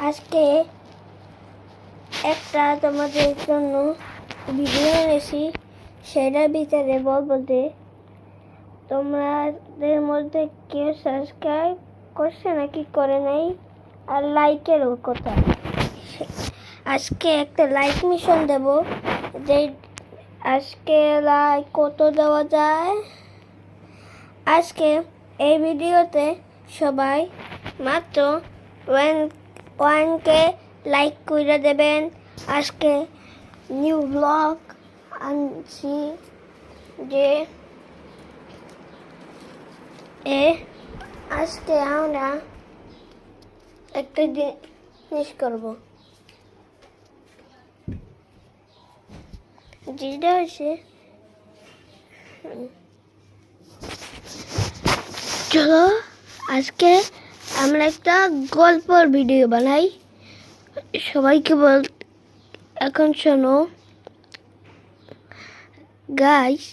আজকে একটা তোমাদের জন্য ভিডিও এনেছি, সেটার ভিতরে বলতে তোমাদের মধ্যে কেউ সাবস্ক্রাইব করছে নাকি করে নাই, আর লাইকেরও কথা। আজকে একটা লাইক মিশন দেব, যে আজকে লাইক কত দেওয়া যায়। আজকে এই ভিডিওতে সবাই মাত্র 1K লাইক করে দেবেন। আজকে নিউ ব্লগ আনছি, যে আজকে আমরা একটা জিনিস করব, যেটা হচ্ছে চলো আজকে আমরা একটা গল্পের ভিডিও বানাই। সবাইকে এখন শোনো গাইস,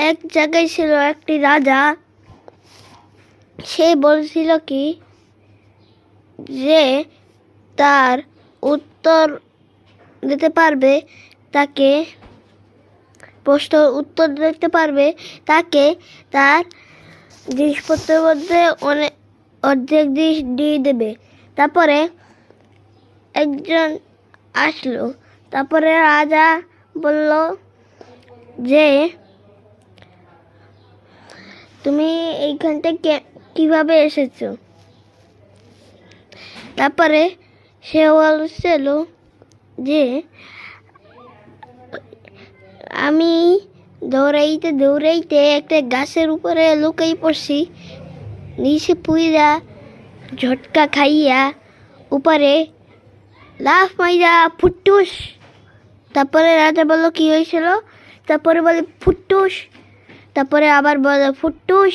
এক জায়গায় ছিল একটি রাজা। সে বলছিল কি যে তার উত্তর দিতে পারবে, তাকে প্রশ্নের উত্তর দিতে পারবে, তাকে তার জিনিসপত্রের মধ্যে অর্ধেক জিনিস দিয়ে দেবে। তারপরে একজন আসলো, তারপরে রাজা বলল যে তুমি এইখান থেকে কিভাবে এসেছো? তারপরে সে বলছিল যে আমি দৌড়াইতে দৌড়াইতে একটা গাছের উপরে লুকাই পড়ছি, নিচে পুইরা ঝটকা খাইয়া উপরে লাফ মাইরা ফুটুস। তারপরে রাজা বলল কি হয়েছিল? তারপরে বলে ফুটুস, তারপরে আবার বলে ফুটুস,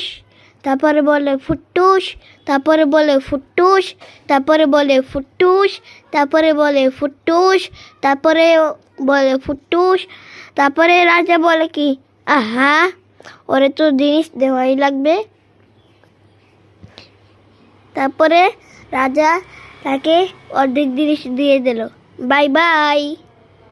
তারপরে বলে ফুটুস, তারপরে বলে ফুটুস, তারপরে বলে ফুটুস, তারপরে বলে ফুটুস, তারপরে বলে ফুটুস। তারপরে রাজা বলে কি আহা, ওরে তো জিনিস দেওয়াই লাগবে। তারপরে রাজা তাকে অর্ধেক জিনিস দিয়ে দিল। Bye bye.